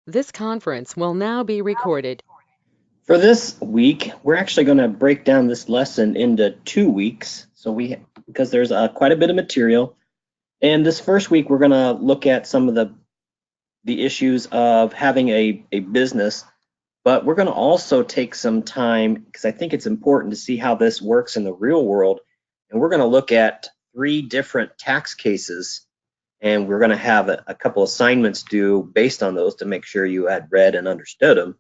This conference will now be recorded. For this week, we're actually going to break down this lesson into 2 weeks. Because there's quite a bit of material. And this first week, we're going to look at some of the issues of having a business, but we're going to also take some time because I think it's important to see how this works in the real world. And we're going to look at 3 different tax cases, and we're going to have a couple assignments due based on those to make sure you had read and understood them.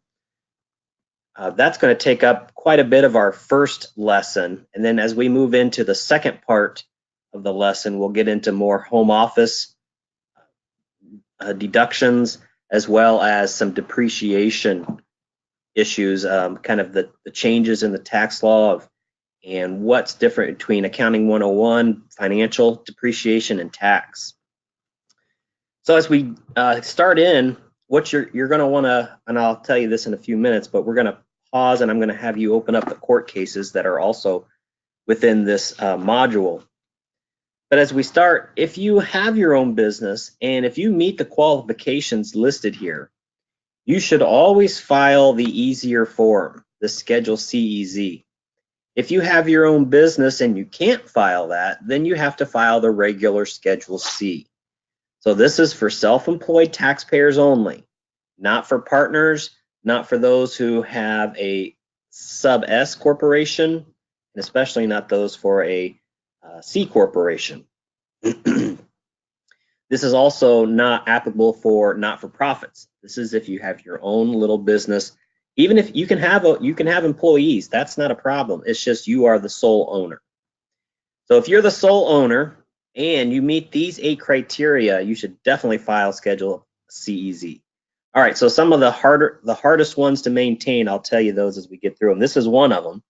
That's going to take up quite a bit of our first lesson. And then as we move into the second part of the lesson, we'll get into more home office deductions, as well as some depreciation issues, kind of the changes in the tax law and what's different between Accounting 101, financial depreciation, and tax. So as we start in, what you're going to want to, and I'll tell you this in a few minutes, but we're going to pause and I'm going to have you open up the court cases that are also within this module. But as we start, if you have your own business and if you meet the qualifications listed here, you should always file the easier form, the Schedule CEZ. If you have your own business and you can't file that, then you have to file the regular Schedule C. So this is for self-employed taxpayers only, not for partners, not for those who have a sub S corporation, and especially not those for a C corporation. This is also not applicable for not-for-profits. This is if you have your own little business. Even if you can have employees, that's not a problem. It's just you are the sole owner. So if you're the sole owner and you meet these 8 criteria, you should definitely file Schedule CEZ. All right, so some of the hardest ones to maintain, I'll tell you those as we get through them. This is one of them.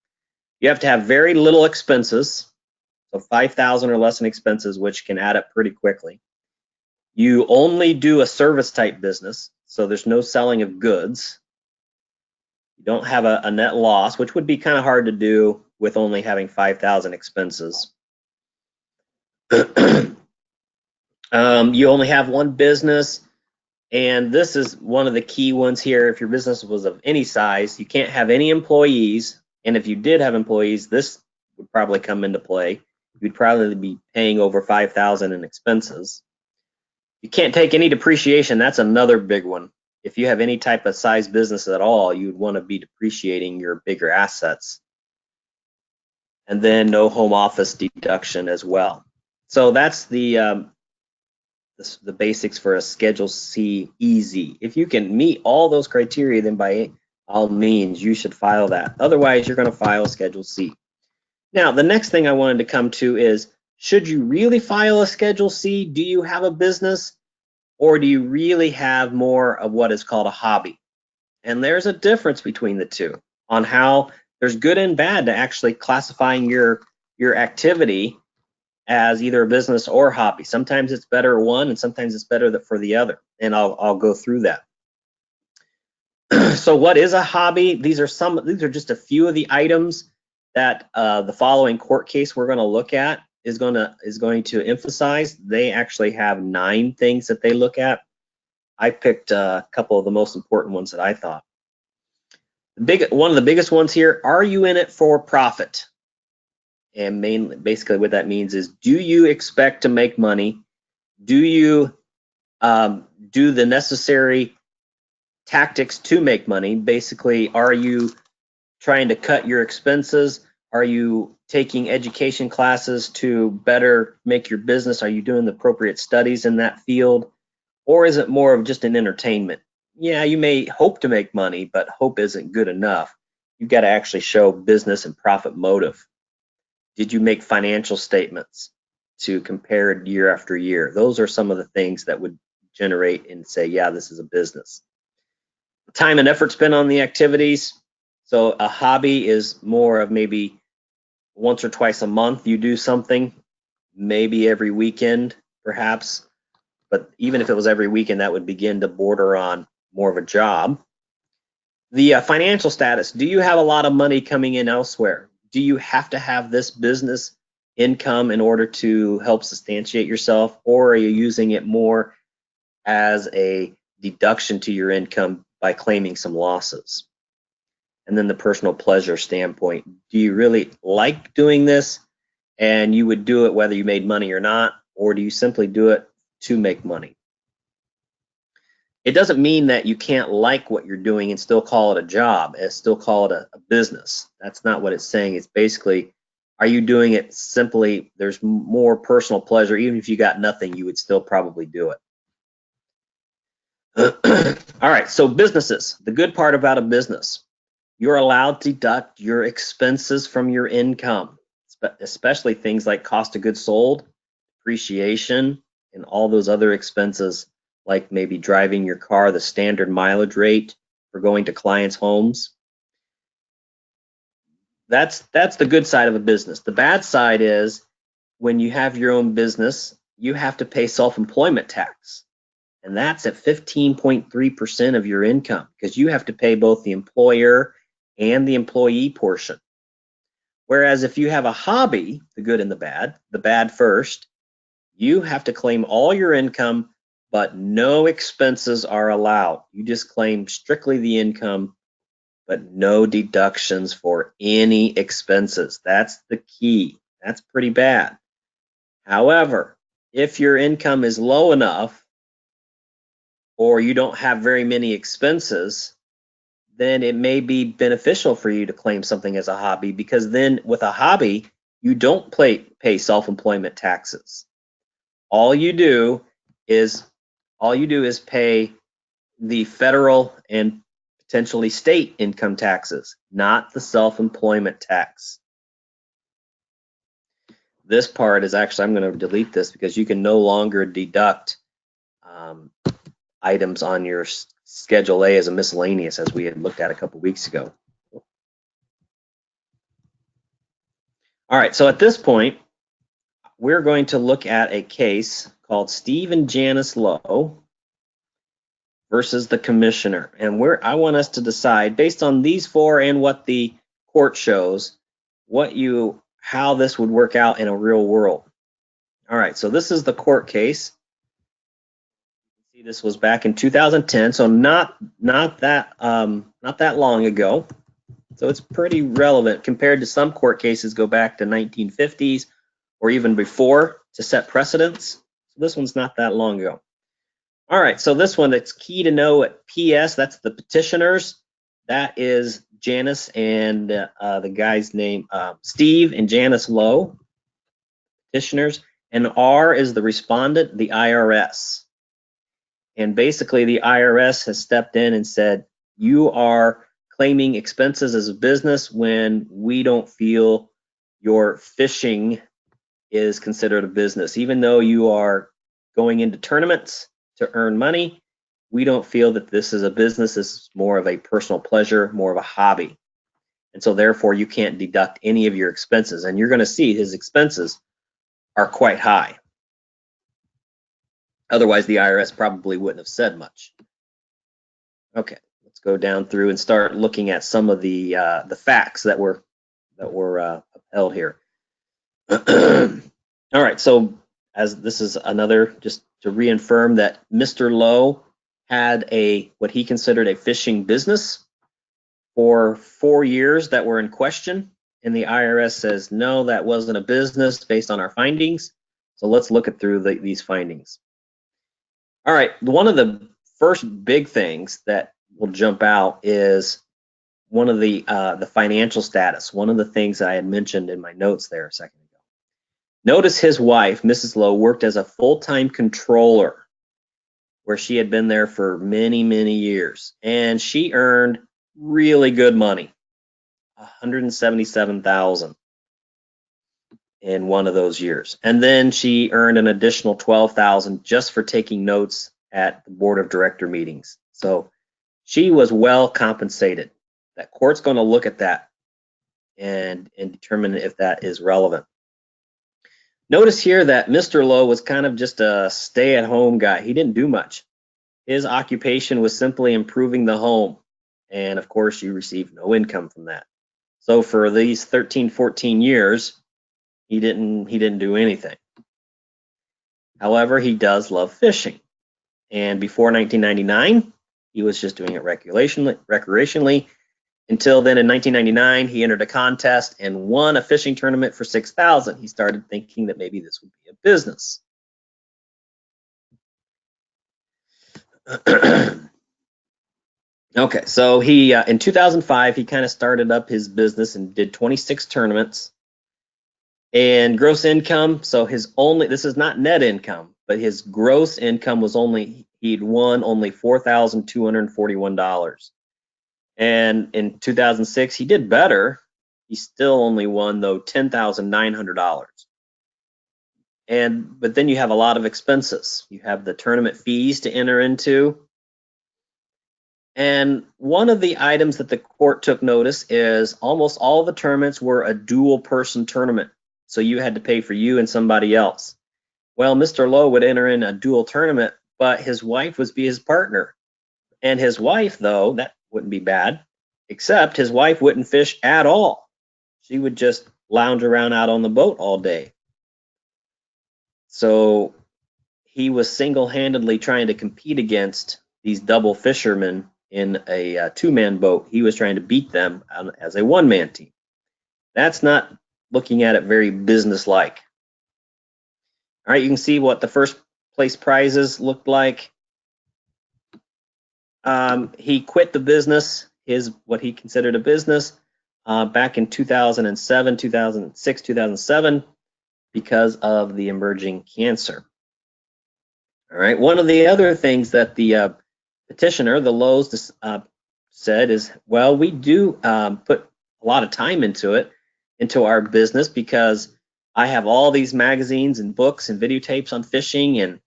You have to have very little expenses, so 5,000 or less in expenses, which can add up pretty quickly. You only do a service type business, so there's no selling of goods. You don't have a net loss, which would be kind of hard to do with only having 5,000 expenses. You only have one business, and this is one of the key ones here. If your business was of any size, you can't have any employees, and if you did have employees, this would probably come into play. You'd probably be paying over 5,000 in expenses. You can't take any depreciation. That's another big one. If you have any type of size business at all, you'd want to be depreciating your bigger assets. And then no home office deduction as well. So that's the basics for a Schedule C easy. If you can meet all those criteria, then by all means, you should file that. Otherwise, you're going to file Schedule C. Now, the next thing I wanted to come to is, should you really file a Schedule C? Do you have a business, or do you really have more of what is called a hobby? And there's a difference between the two on how there's good and bad to actually classifying your activity as either a business or hobby. Sometimes it's better one, and sometimes it's better for the other. And I'll go through that. So what is a hobby? These are just a few of the items that the following court case we're going to look at is going to emphasize. They actually have 9 things that they look at. I picked a couple of the most important ones that I thought. One of the biggest ones here: are you in it for profit? And basically what that means is, do you expect to make money? Do you do the necessary tactics to make money? Basically, are you trying to cut your expenses? Are you taking education classes to better make your business? Are you doing the appropriate studies in that field? Or is it more of just an entertainment? Yeah, you may hope to make money, but hope isn't good enough. You've got to actually show business and profit motive. Did you make financial statements to compare year after year? Those are some of the things that would generate and say, yeah, this is a business. Time and effort spent on the activities. So a hobby is more of maybe once or twice a month you do something, maybe every weekend perhaps, but even if it was every weekend, that would begin to border on more of a job. The financial status: do you have a lot of money coming in elsewhere? Do you have to have this business income in order to help substantiate yourself, or are you using it more as a deduction to your income by claiming some losses. And then the personal pleasure standpoint. Do you really like doing this and you would do it whether you made money or not, or do you simply do it to make money? It doesn't mean that you can't like what you're doing and still call it a job and still call it a business. That's not what it's saying. It's basically, are you doing it simply, there's more personal pleasure, even if you got nothing, you would still probably do it. All right, so businesses. The good part about a business, you're allowed to deduct your expenses from your income, especially things like cost of goods sold, depreciation, and all those other expenses, like maybe driving your car, the standard mileage rate for going to clients' homes. That's the good side of a business. The bad side is when you have your own business, you have to pay self-employment tax. And that's at 15.3% of your income, because you have to pay both the employer and the employee portion. Whereas if you have a hobby, the good and the bad first, you have to claim all your income, but no expenses are allowed. You just claim strictly the income, but no deductions for any expenses. That's the key. That's pretty bad. However, if your income is low enough, or you don't have very many expenses, then it may be beneficial for you to claim something as a hobby, because then with a hobby, you don't pay self-employment taxes. All you do is pay the federal and potentially state income taxes, not the self-employment tax. This part is actually, I'm going to delete this because you can no longer deduct items on your Schedule A as a miscellaneous, as we had looked at a couple weeks ago. All right, so at this point, we're going to look at a case called Steve and Janis Law versus the commissioner. And I want us to decide, based on these four and what the court shows, how this would work out in a real world. All right, so this is the court case. See, this was back in 2010, so not that long ago. So it's pretty relevant compared to some court cases go back to 1950s or even before to set precedents. So this one's not that long ago. All right, so this one, it's key to know at PS, that's the petitioners. That is Janis and the guy's name, Steve and Janis Law, petitioners. And R is the respondent, the IRS. And basically the IRS has stepped in and said, you are claiming expenses as a business when we don't feel your fishing is considered a business. Even though you are going into tournaments to earn money, we don't feel that this is a business. This is more of a personal pleasure, more of a hobby. And so therefore you can't deduct any of your expenses. And you're going to see his expenses are quite high. Otherwise, the IRS probably wouldn't have said much. Okay, let's go down through and start looking at some of the facts that were upheld here. All right, so as this is another, just to reaffirm that Mr. Lowe had what he considered a fishing business for 4 years that were in question, and the IRS says no, that wasn't a business based on our findings. So let's look at through these findings. All right, one of the first big things that will jump out is one of the financial status. One of the things that I had mentioned in my notes there a second ago. Notice his wife, Mrs. Lowe, worked as a full-time controller, where she had been there for many, many years, and she earned really good money, $177,000 in one of those years. And then she earned an additional $12,000 just for taking notes at the board of director meetings. So she was well compensated. That court's going to look at that and determine if that is relevant. Notice here that Mr. Lowe was kind of just a stay-at-home guy. He didn't do much. His occupation was simply improving the home. And of course, you receive no income from that. So for these 13, 14 years, he didn't do anything. However, he does love fishing. And before 1999, he was just doing it recreationally. Until then, in 1999, he entered a contest and won a fishing tournament for $6,000. He started thinking that maybe this would be a business. Okay, so he in 2005 he kind of started up his business and did 26 tournaments. And gross income, so this is not net income, but his gross income was he'd won only $4,241. And in 2006 he did better. He still only won though $10,900. But then you have a lot of expenses. You have the tournament fees to enter into. And one of the items that the court took notice is almost all the tournaments were a dual person tournament. So you had to pay for you and somebody else. Well, Mr. Lowe would enter in a dual tournament, but his wife would be his partner. And his wife, though, that wouldn't be bad, except his wife wouldn't fish at all. She would just lounge around out on the boat all day. So he was single-handedly trying to compete against these double fishermen in a two-man boat. He was trying to beat them as a one-man team. That's not looking at it very business-like. All right, you can see what the first place prizes looked like. He quit the business, what he considered a business, back in 2007, 2006, 2007, because of the emerging cancer. All right, one of the other things that the petitioner, the Lowes, said is, well, we do put a lot of time into our business, because I have all these magazines and books and videotapes on fishing, and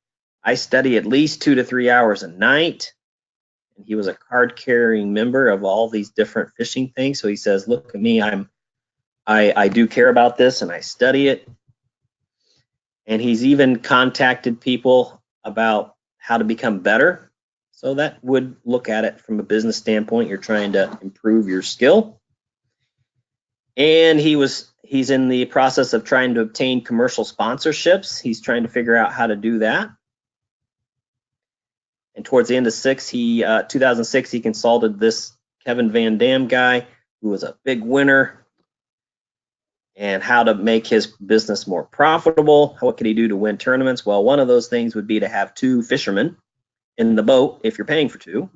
I study at least 2 to 3 hours a night. And he was a card-carrying member of all these different fishing things. So he says, look at me, I do care about this and I study it. And he's even contacted people about how to become better. So that would look at it from a business standpoint. You're trying to improve your skill. And he's in the process of trying to obtain commercial sponsorships. He's trying to figure out how to do that. And towards the end of 2006, he consulted this Kevin Van Dam guy, who was a big winner, and how to make his business more profitable. What could he do to win tournaments? Well, one of those things would be to have 2 fishermen in the boat if you're paying for 2.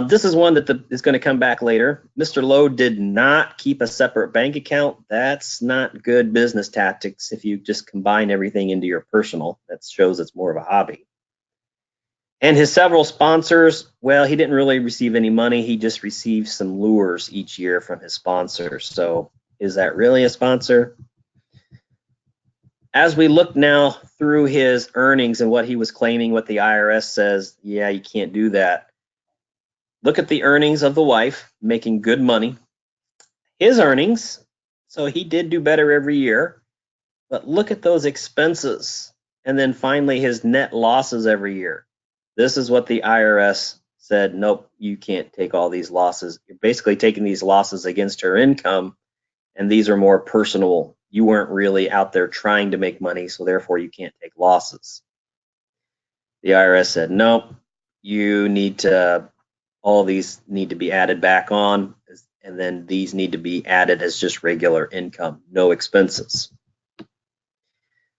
This is one that is going to come back later. Mr. Lowe did not keep a separate bank account. That's not good business tactics if you just combine everything into your personal. That shows it's more of a hobby. And his several sponsors, well, he didn't really receive any money. He just received some lures each year from his sponsors. So is that really a sponsor? As we look now through his earnings and what he was claiming, what the IRS says, yeah, you can't do that. Look at the earnings of the wife, making good money. His earnings, so he did do better every year, but look at those expenses. And then finally his net losses every year. This is what the IRS said, nope, you can't take all these losses. You're basically taking these losses against her income, and these are more personal. You weren't really out there trying to make money, so therefore you can't take losses. The IRS said, nope, all these need to be added back on, and then these need to be added as just regular income, no expenses.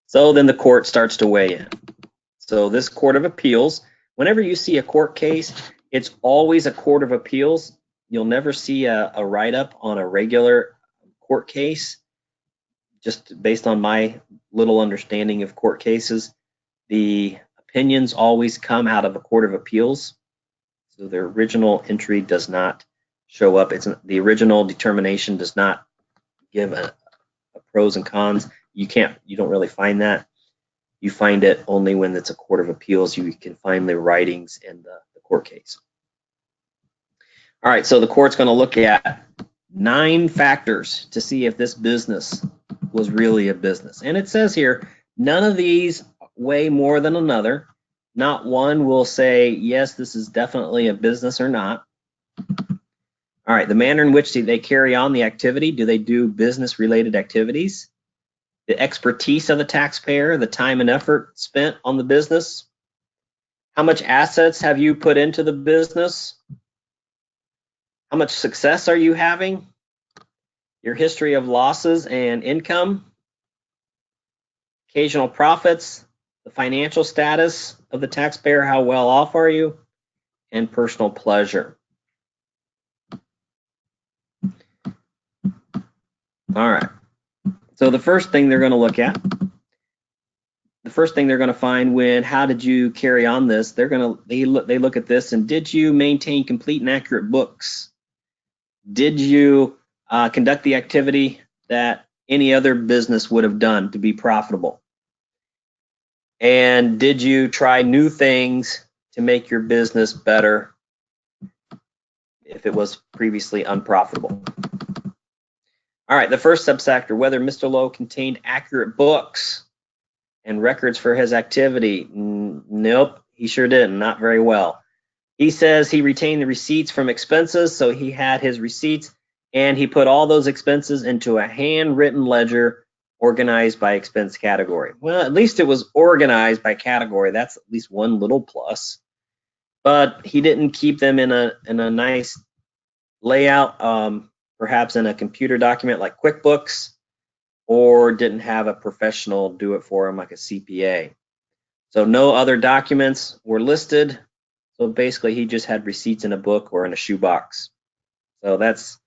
So then the court starts to weigh in. So this Court of Appeals, whenever you see a court case, it's always a Court of Appeals. You'll never see a write-up on a regular court case. Just based on my little understanding of court cases, the opinions always come out of a Court of Appeals. So their original entry does not show up. The original determination does not give a pros and cons. You don't really find that. You find it only when it's a Court of Appeals. You can find the writings in the court case. All right, so the court's going to look at 9 factors to see if this business was really a business. And it says here, none of these weigh more than another. Not one will say, yes, this is definitely a business or not. All right, the manner in which they carry on the activity. Do they do business-related activities? The expertise of the taxpayer, the time and effort spent on the business. How much assets have you put into the business? How much success are you having? Your history of losses and income, occasional profits, the financial status of the taxpayer, how well off are you, and personal pleasure. All right. So the first thing they're going to look at, the first thing they're going to find when how did you carry on this? They look at this and did you maintain complete and accurate books? Did you conduct the activity that any other business would have done to be profitable? And did you try new things to make your business better if it was previously unprofitable? All right, the first subsector, whether Mr. Lowe contained accurate books and records for his activity. Nope, he sure didn't, not very well. He says he retained the receipts from expenses, so he had his receipts, and he put all those expenses into a handwritten ledger organized by expense category. Well, at least it was organized by category. That's at least one little plus. But he didn't keep them in a nice layout, perhaps in a computer document like QuickBooks, or didn't have a professional do it for him like a CPA. So no other documents were listed. So basically he just had receipts in a book or in a shoebox. So that's,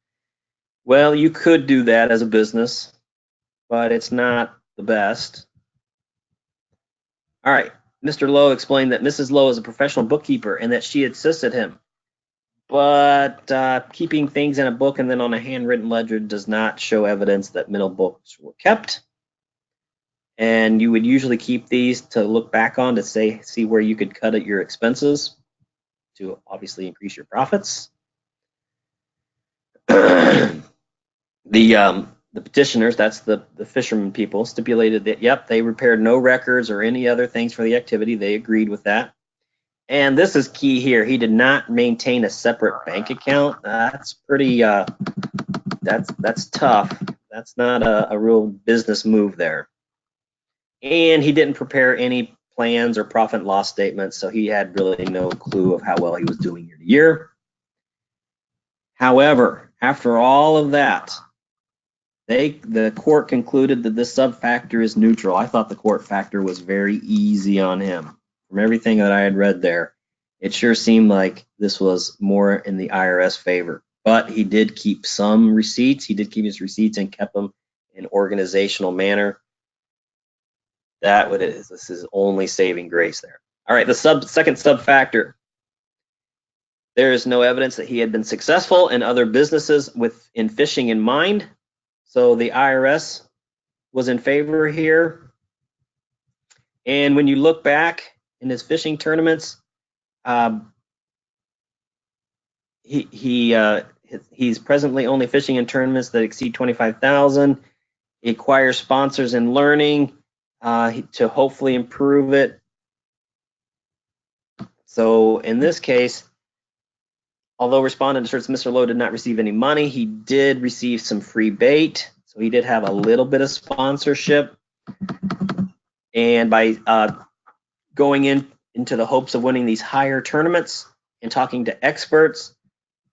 well, you could do that as a business, but it's not the best. All right, Mr. Lowe explained that Mrs. Lowe is a professional bookkeeper and that she assisted him. But keeping things in a book and then on a handwritten ledger does not show evidence that middle books were kept. And you would usually keep these to look back on to see where you could cut at your expenses to obviously increase your profits. The petitioners, that's the fishermen people, stipulated that, yep, they repaired no records or any other things for the activity. They agreed with that. And this is key here. He did not maintain a separate bank account. That's pretty, that's tough. That's not a real business move there. And he didn't prepare any plans or profit and loss statements, so he had really no clue of how well he was doing year to year. However, after all of that, the court concluded that this sub-factor is neutral. I thought the court factor was very easy on him. From everything that I had read there, it sure seemed like this was more in the IRS favor. But he did keep some receipts. He did keep his receipts and kept them in organizational manner. This is his only saving grace there. All right, the second sub-factor. There is no evidence that he had been successful in other businesses in fishing in mind. So the IRS was in favor here. And when you look back in his fishing tournaments, he's presently only fishing in tournaments that exceed 25,000. He acquires sponsors in learning to hopefully improve it. So in this case, although respondent asserts Mr. Lowe did not receive any money, he did receive some free bait. So he did have a little bit of sponsorship. And by going into the hopes of winning these higher tournaments and talking to experts,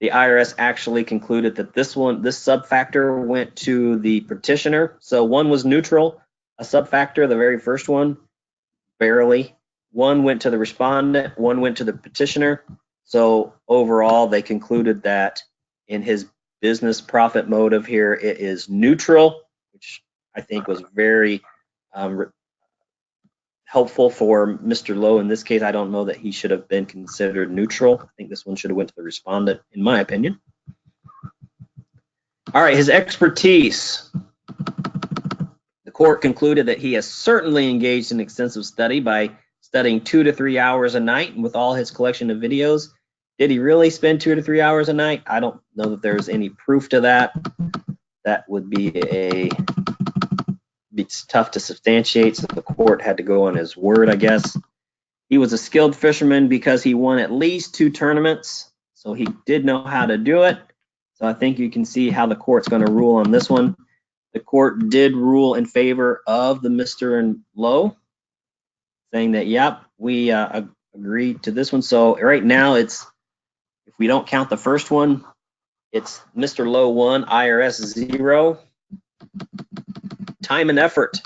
the IRS actually concluded that this sub-factor went to the petitioner. So one was neutral, a sub-factor, the very first one, barely. One went to the respondent, one went to the petitioner. So overall, they concluded that in his business profit motive here, it is neutral, which I think was very helpful for Mr. Lowe. In this case, I don't know that he should have been considered neutral. I think this one should have went to the respondent, in my opinion. All right, his expertise. The court concluded that he has certainly engaged in extensive study by studying 2 to 3 hours a night, and with all his collection of videos. Did he really spend 2 to 3 hours a night? I don't know that there's any proof to that. That would be it's tough to substantiate, so the court had to go on his word, I guess. He was a skilled fisherman because he won at least 2 tournaments, so he did know how to do it. So I think you can see how the court's going to rule on this one. The court did rule in favor of the Mr. Lowe, saying that, yep, we agreed to this one. So right now it's, if we don't count the first one, it's Mr. Lowe 1, IRS 0. Time and effort,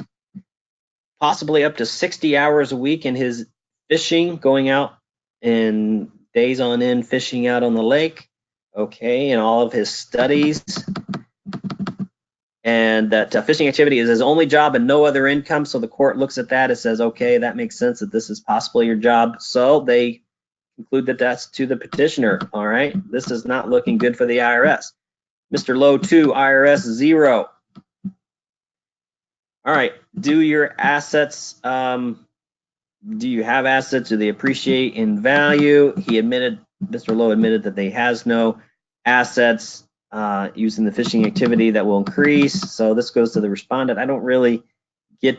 possibly up to 60 hours a week in his fishing, going out and days on end fishing out on the lake. Okay, and all of his studies. And that fishing activity is his only job and no other income. So the court looks at that and says, okay, that makes sense that this is possibly your job. So they conclude that that's to the petitioner. All right, this is not looking good for the IRS. Mr. Lowe 2, IRS 0. All right, do your assets, do you have assets? Do they appreciate in value? He admitted, Mr. Lowe admitted that they has no assets using the fishing activity that will increase. So this goes to the respondent. I don't really get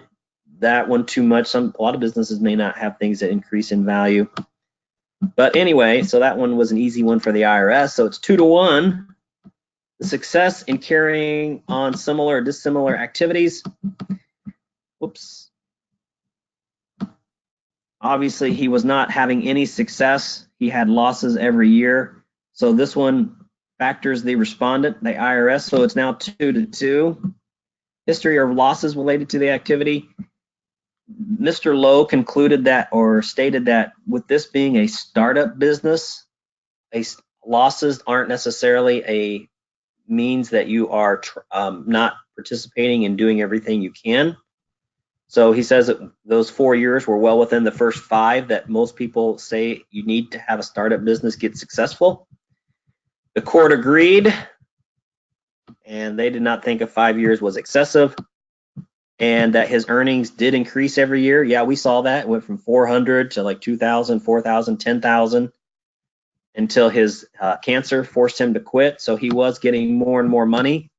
that one too much. A lot of businesses may not have things that increase in value. But anyway, so that one was an easy one for the IRS. So it's 2-to-1. The success in carrying on similar or dissimilar activities. Whoops. Obviously, he was not having any success. He had losses every year. So this one factors the respondent, the IRS. So it's now 2-to-2. History of losses related to the activity. Mr. Lowe concluded that, or stated that, with this being a startup business, losses aren't necessarily a means that you are not participating in doing everything you can. So he says that those 4 years were well within the first 5 that most people say you need to have a startup business get successful. The court agreed, and they did not think 5 years was excessive, and that his earnings did increase every year. Yeah, we saw that. It went from 400 to like 2,000, 4,000, 10,000 until his cancer forced him to quit. So he was getting more and more money.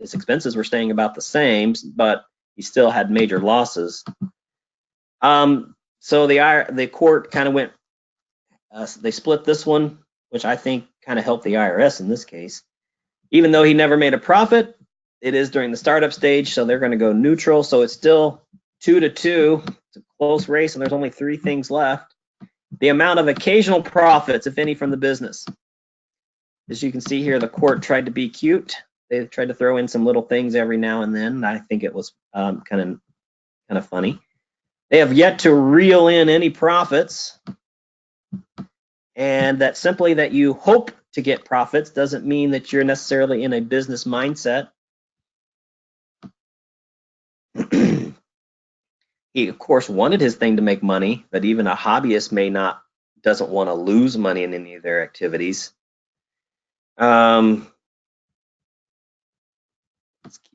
His expenses were staying about the same, but he still had major losses. So the court kind of went, they split this one, which I think kind of helped the IRS in this case. Even though he never made a profit, it is during the startup stage, so they're going to go neutral. So it's still 2-to-2. It's a close race, and there's only 3 things left. The amount of occasional profits, if any, from the business. As you can see here, the court tried to be cute. They tried to throw in some little things every now and then. I think it was kind of funny. They have yet to reel in any profits, and that simply that you hope to get profits doesn't mean that you're necessarily in a business mindset. He, of course, wanted his thing to make money, but even a hobbyist doesn't want to lose money in any of their activities.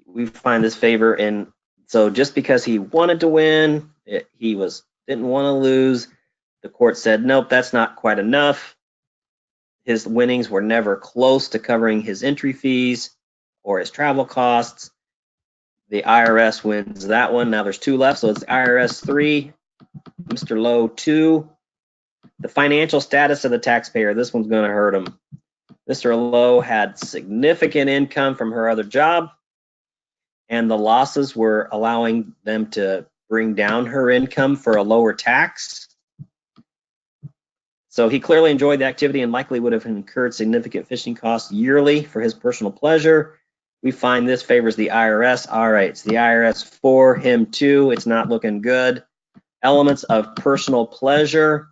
We find this favor in, so just because he wanted to win, didn't want to lose, the court said, nope, that's not quite enough. His winnings were never close to covering his entry fees or his travel costs. The IRS wins that one. Now there's 2 left, so it's IRS 3, Mr. Lowe 2. The financial status of the taxpayer, this one's going to hurt him. Mr. Lowe had significant income from her other job, and the losses were allowing them to bring down her income for a lower tax. So he clearly enjoyed the activity and likely would have incurred significant fishing costs yearly for his personal pleasure. We find this favors the IRS. All right, it's the IRS for him too. It's not looking good. Elements of personal pleasure.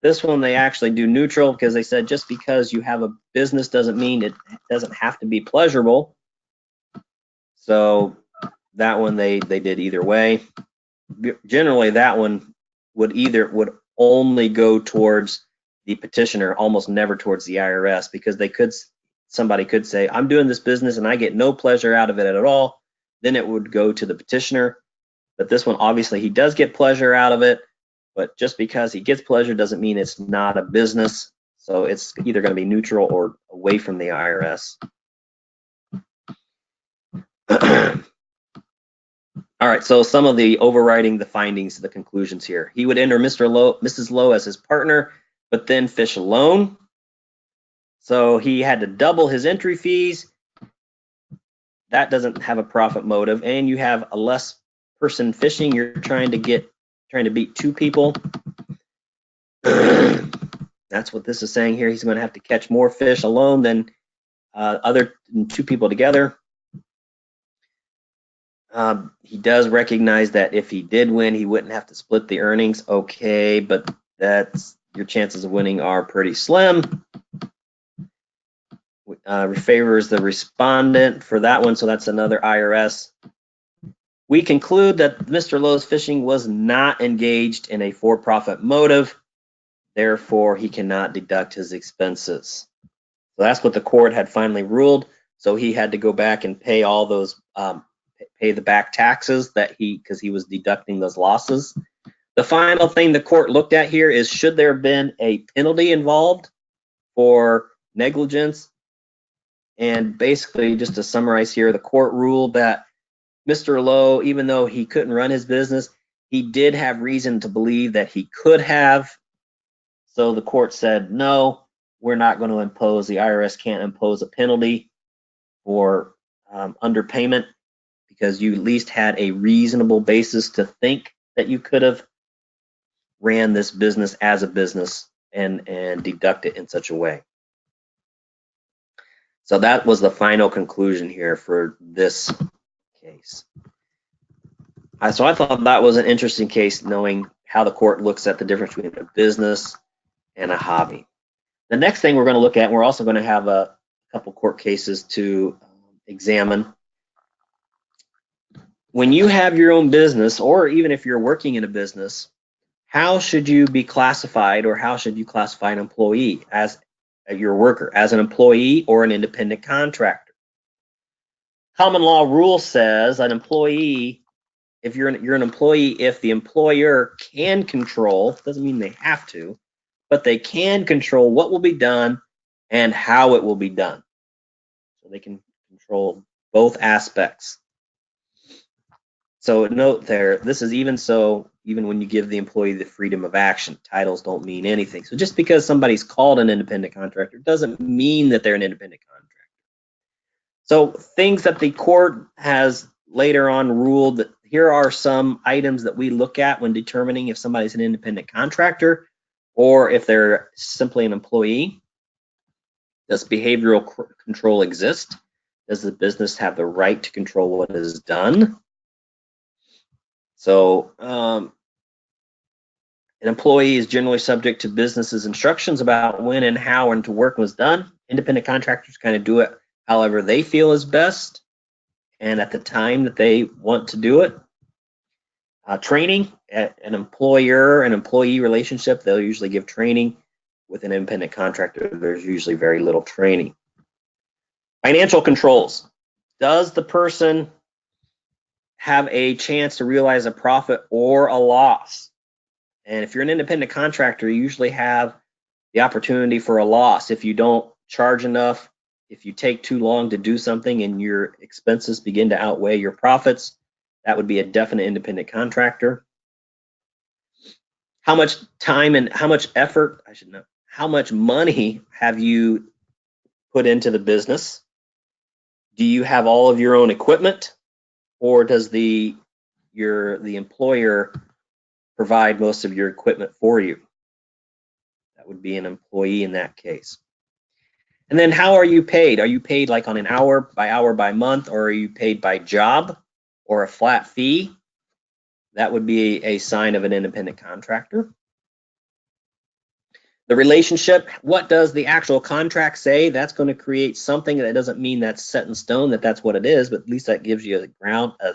This one they actually do neutral because they said just because you have a business doesn't mean it doesn't have to be pleasurable. So that one they did either way. Generally, that one would only go towards the petitioner, almost never towards the IRS, because somebody could say, I'm doing this business and I get no pleasure out of it at all. Then it would go to the petitioner. But this one, obviously, he does get pleasure out of it. But just because he gets pleasure doesn't mean it's not a business. So it's either going to be neutral or away from the IRS. All right, so some of the overriding the findings, the conclusions here. He would enter Mrs. Lowe as his partner, but then fish alone. So he had to double his entry fees. That doesn't have a profit motive, and you have a less person fishing. You're trying to beat 2 people. That's what this is saying here. He's going to have to catch more fish alone than two people together. He does recognize that if he did win, he wouldn't have to split the earnings. Okay, but your chances of winning are pretty slim. Favors the respondent for that one, so that's another IRS. We conclude that Mr. Lowe's fishing was not engaged in a for-profit motive, therefore he cannot deduct his expenses. So that's what the court had finally ruled. So he had to go back and pay all those, pay the back taxes because he was deducting those losses. The final thing the court looked at here is, should there have been a penalty involved for negligence? And basically, just to summarize here, the court ruled that Mr. Lowe, even though he couldn't run his business, he did have reason to believe that he could have. So the court said, no, we're not going to impose, the IRS can't impose a penalty for underpayment because you at least had a reasonable basis to think that you could have ran this business as a business and deduct it in such a way. So that was the final conclusion here for this case. So I thought that was an interesting case, knowing how the court looks at the difference between a business and a hobby. The next thing we're going to look at, we're also going to have a couple court cases to examine. When you have your own business, or even if you're working in a business, how should you be classified, or how should you classify an employee as your worker, as an employee or an independent contractor? Common law rule says an employee, if you're an employee, if the employer can control, doesn't mean they have to, but they can control what will be done and how it will be done. So they can control both aspects. So note there, this is even when you give the employee the freedom of action, titles don't mean anything. So just because somebody's called an independent contractor doesn't mean that they're an independent contractor. So things that the court has later on ruled, that here are some items that we look at when determining if somebody's an independent contractor or if they're simply an employee. Does behavioral control exist? Does the business have the right to control what is done? So an employee is generally subject to business's instructions about when and how and to work was done. Independent contractors kind of do it however they feel is best and at the time that they want to do it. Training, an employer and employee relationship, they'll usually give training. With an independent contractor, there's usually very little training. Financial controls. Does the person have a chance to realize a profit or a loss? And if you're an independent contractor, you usually have the opportunity for a loss if you don't charge enough, if you take too long to do something and your expenses begin to outweigh your profits. That would be a definite independent contractor. How much time and how much effort, I should know, how much money have you put into the business? Do you have all of your own equipment, or does the employer provide most of your equipment for you? That would be an employee in that case. And then how are you paid? Are you paid like on an hour by month, or are you paid by job or a flat fee? That would be a sign of an independent contractor. The relationship, what does the actual contract say? That's going to create something. That doesn't mean that's set in stone, that that's what it is, but at least that gives you a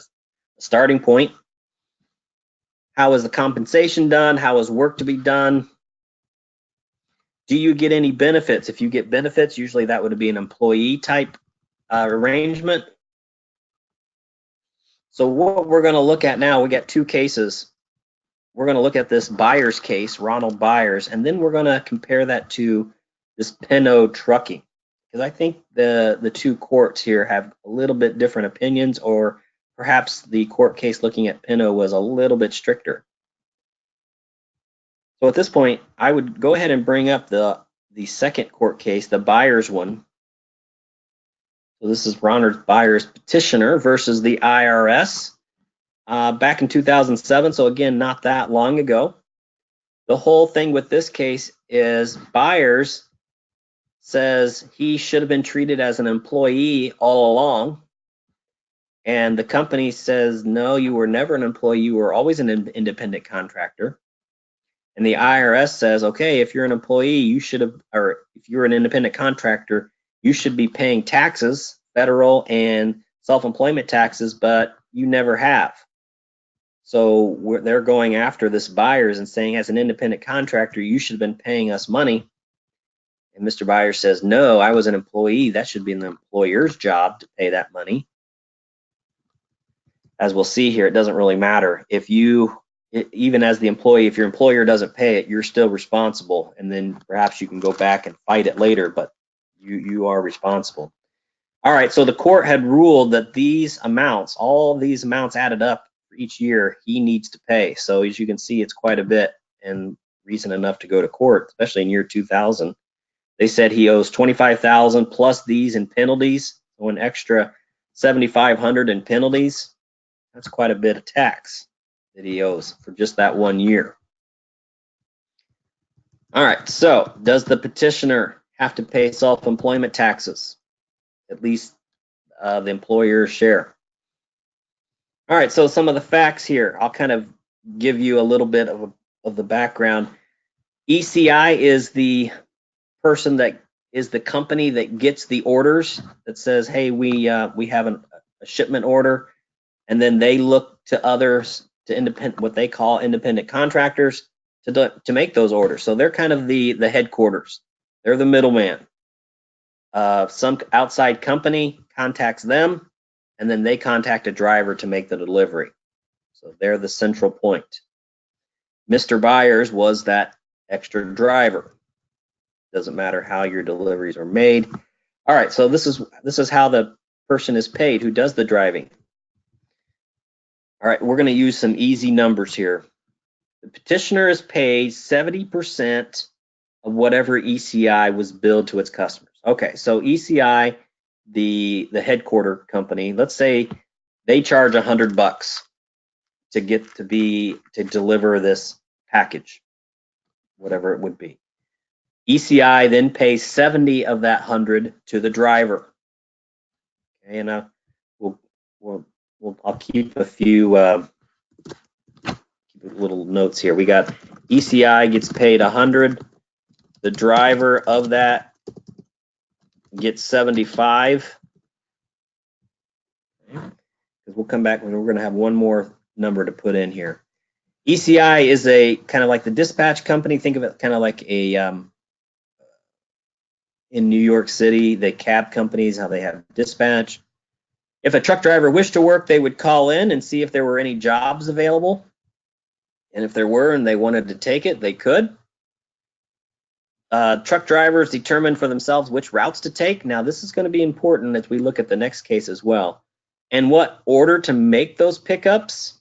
starting point. How is the compensation done? How is work to be done? Do you get any benefits? If you get benefits, usually that would be an employee type arrangement. So what we're going to look at now, we got two cases. We're going to look at this Byers case, Ronald Byers, and then we're going to compare that to this Pinot trucking, because I think the two courts here have a little bit different opinions, or perhaps the court case looking at Pinot was a little bit stricter. So at this point, I would go ahead and bring up the second court case, the Byers one. So this is Ronald Byers petitioner versus the IRS back in 2007. So again, not that long ago. the whole thing with this case is Byers says he should have been treated as an employee all along. And the company says, no, you were never an employee. You were always an independent contractor. And the IRS says, okay, if you're an employee, you should have, or if you're an independent contractor, you should be paying taxes, federal and self-employment taxes, but you never have. So they're going after this Byers and saying, as an independent contractor, you should have been paying us money. And Mr. Byers says, no, I was an employee. That should be the employer's job to pay that money. As we'll see here, it doesn't really matter. If you, even as the employee, if your employer doesn't pay it, you're still responsible. And then perhaps you can go back and fight it later, but you are responsible. All right, so the court had ruled that these amounts, all these amounts added up for each year, he needs to pay. So as you can see, it's quite a bit and reason enough to go to court, especially in year 2000. They said he owes $25,000 plus these in penalties, so an extra $7,500 in penalties. That's quite a bit of tax that he owes for just that 1 year. All right, so does the petitioner have to pay self-employment taxes? At least the employer's share. All right, so some of the facts here. I'll kind of give you a little bit of the background. ECI is the person that is the company that gets the orders that says, hey, we have a shipment order, and then they look to others, to independent, what they call independent contractors, to make those orders. So they're kind of the headquarters. They're the middleman. Some outside company contacts them, and then they contact a driver to make the delivery. So they're the central point. Mr. Byers was that extra driver. Doesn't matter how your deliveries are made. All right, so this is how the person is paid who does the driving. All right, we're going to use some easy numbers here. The petitioner is paid 70% of whatever ECI was billed to its customers. Okay, so ECI, the headquarter company, let's say they charge $100 to deliver this package, whatever it would be. ECI then pays 70 of that 100 to the driver. Okay, and I'll keep a few little notes here. We got ECI gets paid 100. The driver of that gets 75. Because we'll come back and we're going to have one more number to put in here. ECI is a kind of like the dispatch company. Think of it kind of like a in New York City, the cab companies, how they have dispatch. If a truck driver wished to work, they would call in and see if there were any jobs available. And if there were and they wanted to take it, they could. Truck drivers determine for themselves which routes to take. Now, this is going to be important as we look at the next case as well. And what order to make those pickups.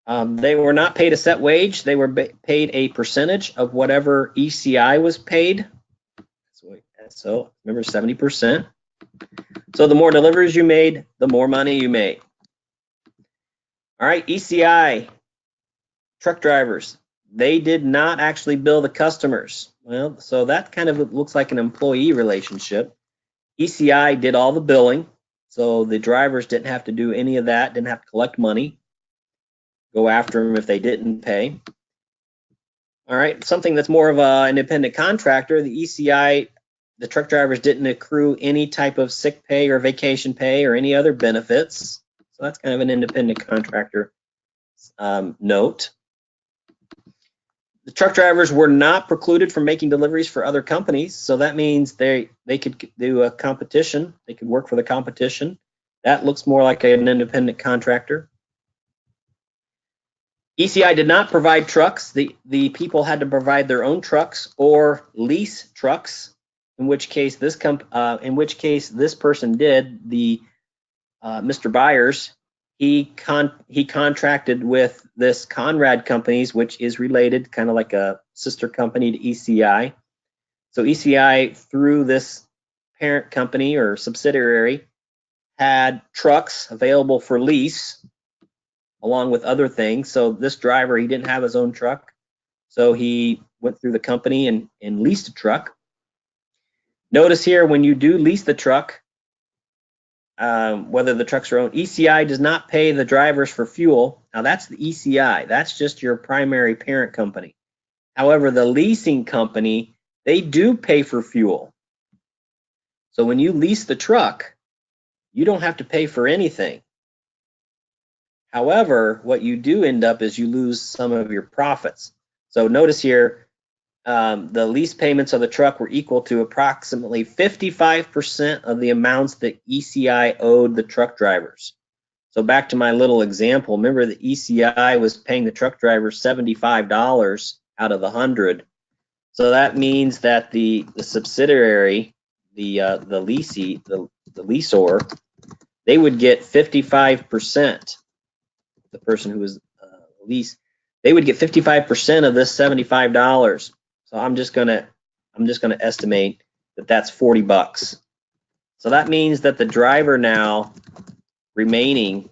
They were not paid a set wage. They were paid a percentage of whatever ECI was paid. So remember, 70%. So the more deliveries you made, the more money you made. All right, ECI, truck drivers, they did not actually bill the customers. Well, so that kind of looks like an employee relationship. ECI did all the billing, so the drivers didn't have to do any of that, didn't have to collect money, go after them if they didn't pay. All right, something that's more of an independent contractor, the ECI, the truck drivers didn't accrue any type of sick pay or vacation pay or any other benefits. So that's kind of an independent contractor note. The truck drivers were not precluded from making deliveries for other companies. So that means they could do a competition. They could work for the competition. That looks more like an independent contractor. ECI did not provide trucks. The people had to provide their own trucks or lease trucks, in which case this person did. Mr. Byers, he contracted with this Conrad Companies, which is related, kind of like a sister company to ECI. So ECI, through this parent company or subsidiary, had trucks available for lease, along with other things. So this driver, he didn't have his own truck, so he went through the company and leased a truck. Notice here, when you do lease the truck, whether the trucks are owned, ECI does not pay the drivers for fuel. Now that's the ECI, that's just your primary parent company. However, the leasing company, they do pay for fuel. So when you lease the truck, you don't have to pay for anything. However, what you do end up is you lose some of your profits. So notice here, the lease payments of the truck were equal to approximately 55% of the amounts that ECI owed the truck drivers. So back to my little example, remember the ECI was paying the truck driver $75 out of the 100. So that means that the subsidiary, the leasee, the leasor, they would get 55%. The person who was leased, they would get 55% of this $75. So I'm just gonna estimate that that's $40. So that means that the driver now remaining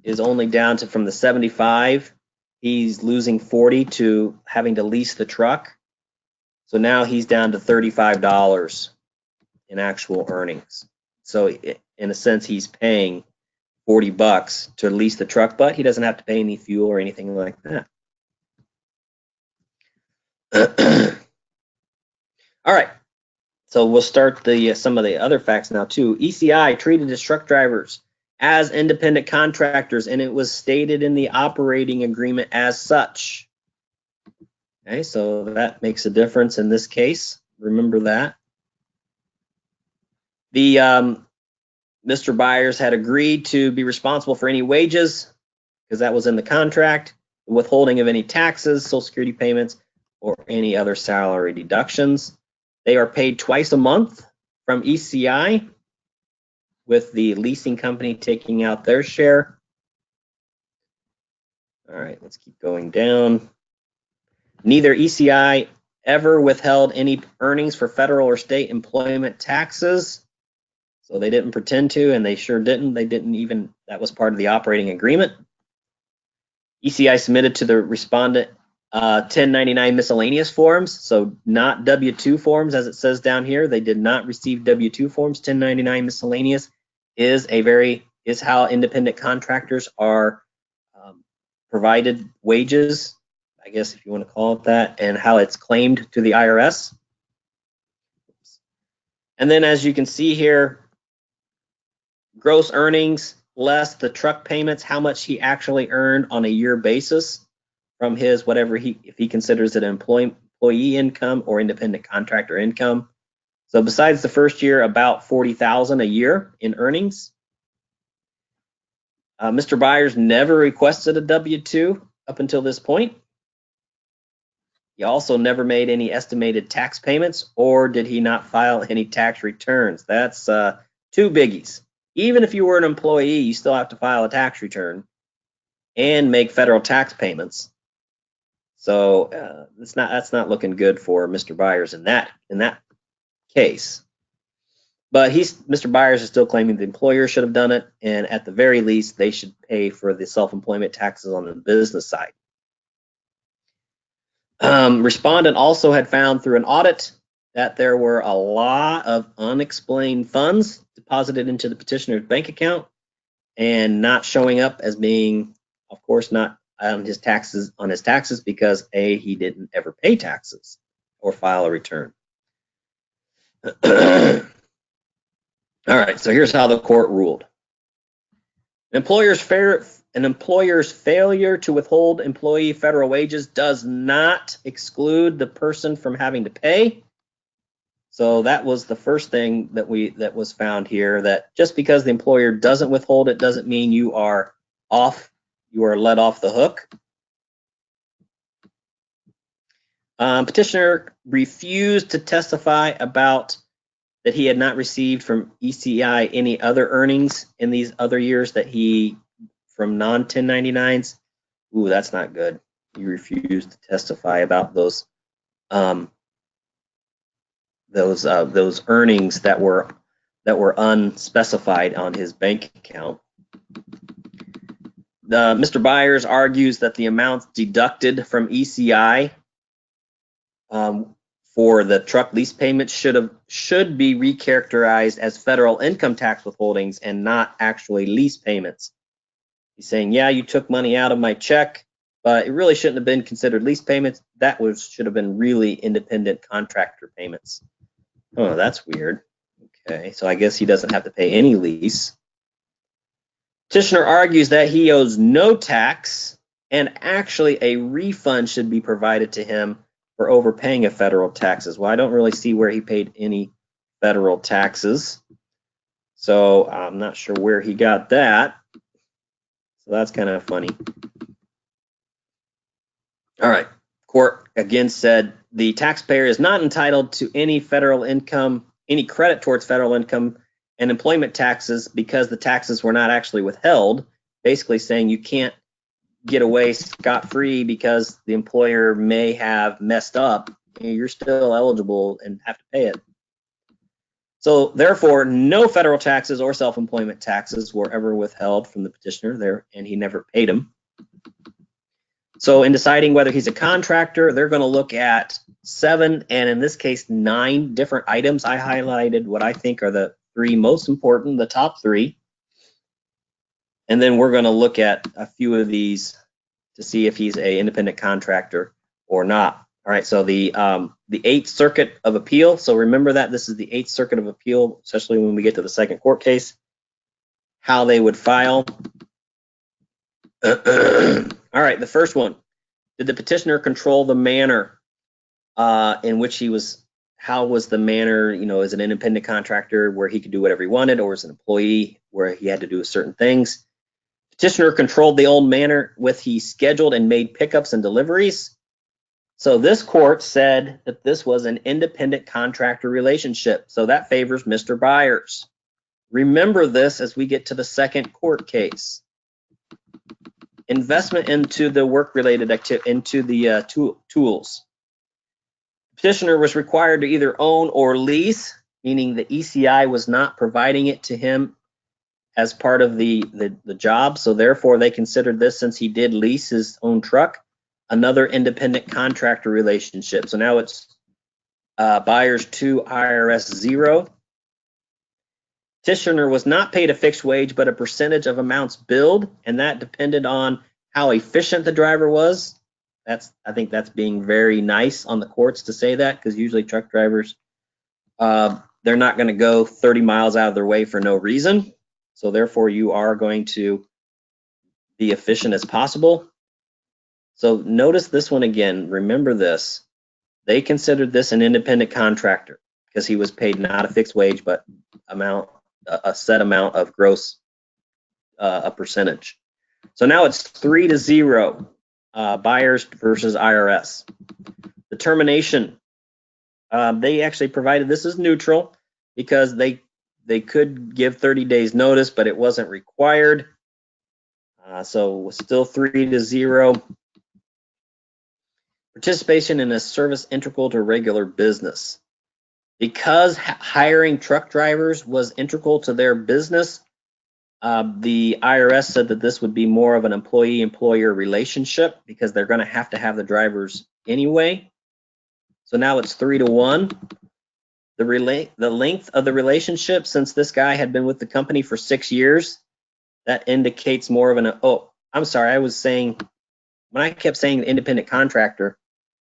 is only down to, from the 75, he's losing 40 to having to lease the truck. So now he's down to $35 in actual earnings. So in a sense, he's paying $40 to lease the truck, but he doesn't have to pay any fuel or anything like that. All right, so we'll start some of the other facts now too. ECI treated his truck drivers as independent contractors, and it was stated in the operating agreement as such. Okay, so that makes a difference in this case. Remember that. Mr. Byers had agreed to be responsible for any wages, because that was in the contract, withholding of any taxes, Social Security payments, or any other salary deductions. They are paid twice a month from ECI, with the leasing company taking out their share. All right, let's keep going down. Neither ECI ever withheld any earnings for federal or state employment taxes. So they didn't pretend to, and they sure didn't. They didn't even, that was part of the operating agreement. ECI submitted to the respondent 1099 miscellaneous forms, so not W-2 forms as it says down here. They did not receive W-2 forms. 1099 miscellaneous is how independent contractors are provided wages, I guess if you want to call it that, and how it's claimed to the IRS. And then as you can see here, gross earnings less the truck payments, how much he actually earned on a year basis from his whatever if he considers it employee income or independent contractor income. So besides the first year, about $40,000 a year in earnings. Mr. Byers never requested a W-2 up until this point. He also never made any estimated tax payments, or did he not file any tax returns? That's two biggies. Even if you were an employee, you still have to file a tax return and make federal tax payments. So that's not looking good for Mr. Byers in that case. But Mr. Byers is still claiming the employer should have done it, and at the very least, they should pay for the self-employment taxes on the business side. Respondent also had found through an audit that there were a lot of unexplained funds deposited into the petitioner's bank account and not showing up as being, of course, not on his taxes because he didn't ever pay taxes or file a return. All right, so here's how the court ruled. An employer's failure to withhold employee federal wages does not exclude the person from having to pay. So that was the first thing that was found here, that just because the employer doesn't withhold it doesn't mean you are let off the hook. Petitioner refused to testify about that he had not received from ECI any other earnings in these other years from non-1099s. Ooh, that's not good. He refused to testify about those earnings that were unspecified on his bank account. Mr. Byers argues that the amounts deducted from ECI for the truck lease payments should be recharacterized as federal income tax withholdings and not actually lease payments. He's saying, yeah, you took money out of my check, but it really shouldn't have been considered lease payments. Should have been really independent contractor payments. Oh, that's weird. Okay, so I guess he doesn't have to pay any lease. Petitioner argues that he owes no tax and actually a refund should be provided to him for overpaying of federal taxes. Well, I don't really see where he paid any federal taxes, so I'm not sure where he got that. So that's kind of funny. All right, court again said the taxpayer is not entitled to any federal income, any credit towards federal income and employment taxes because the taxes were not actually withheld, basically saying you can't get away scot-free because the employer may have messed up. You're still eligible and have to pay it. So therefore, no federal taxes or self-employment taxes were ever withheld from the petitioner there, and he never paid them. So in deciding whether he's a contractor, they're going to look at 7, and in this case, 9 different items. I highlighted what I think are the 3 most important, the top 3. And then we're going to look at a few of these to see if he's an independent contractor or not. All right, so the 8th Circuit of Appeal. So remember that this is the 8th Circuit of Appeal, especially when we get to the second court case, how they would file. All right, the first one. Did the petitioner control the manner in which he was, how was the manner, as an independent contractor where he could do whatever he wanted, or as an employee where he had to do certain things? Petitioner controlled the old manner with he scheduled and made pickups and deliveries. So this court said that this was an independent contractor relationship. So that favors Mr. Byers. Remember this as we get to the second court case. Investment into the work-related activity, into the tools. Petitioner was required to either own or lease, meaning the ECI was not providing it to him as part of the job. So therefore, they considered this, since he did lease his own truck, another independent contractor relationship. So now it's Byers 2, IRS 0. Petitioner was not paid a fixed wage, but a percentage of amounts billed, and that depended on how efficient the driver was. I think that's being very nice on the courts to say that, because usually truck drivers, they're not going to go 30 miles out of their way for no reason. So therefore, you are going to be efficient as possible. So notice this one again. Remember this. They considered this an independent contractor because he was paid not a fixed wage, but a set amount of gross, a percentage. So now it's 3-0, Byers versus IRS. The termination, they actually provided this as neutral because they could give 30 days notice, but it wasn't required. So it was still 3-0. Participation in a service integral to regular business. Because hiring truck drivers was integral to their business, the IRS said that this would be more of an employee-employer relationship because they're going to have the drivers anyway. So now it's 3-1. The length of the relationship, since this guy had been with the company for 6 years, that indicates more of an, I'm sorry, I was saying, when I kept saying independent contractor,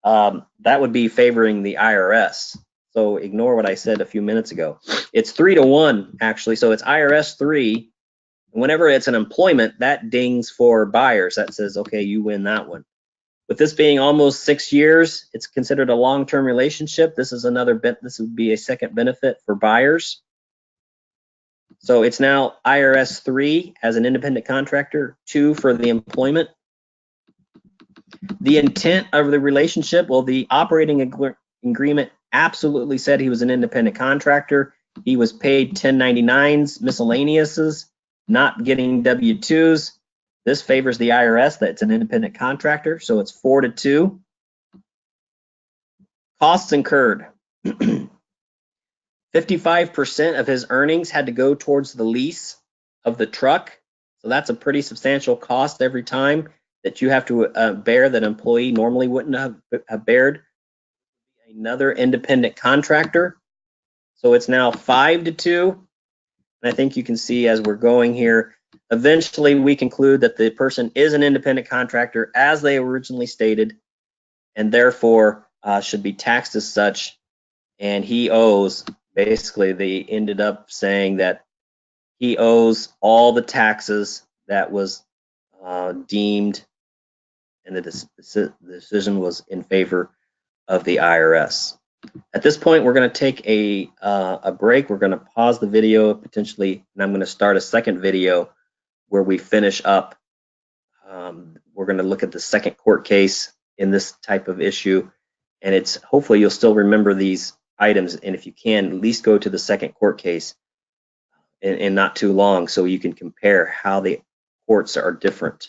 that would be favoring the IRS. So ignore what I said a few minutes ago. It's 3-1 actually. So it's IRS 3. Whenever it's an employment, that dings for Byers. That says, okay, you win that one. With this being almost 6 years, it's considered a long-term relationship. This is this would be a second benefit for Byers. So it's now IRS 3 as an independent contractor, 2 for the employment. The intent of the relationship, well, the operating agreement absolutely said he was an independent contractor. He was paid 1099s, miscellaneouses, not getting W-2s. This favors the IRS that it's an independent contractor, so it's 4-2. Costs incurred. 55% of his earnings had to go towards the lease of the truck. So that's a pretty substantial cost every time that you have to bear that an employee normally wouldn't have bared. Another independent contractor. So it's now 5-2. And I think you can see as we're going here, eventually we conclude that the person is an independent contractor as they originally stated, and therefore should be taxed as such. And he owes, basically they ended up saying that he owes all the taxes that was deemed, and the decision was in favor of the IRS. At this point, we're going to take a break. We're going to pause the video potentially, and I'm going to start a second video where we finish up. We're going to look at the second court case in this type of issue, and it's hopefully you'll still remember these items, and if you can, at least go to the second court case in not too long so you can compare how the courts are different.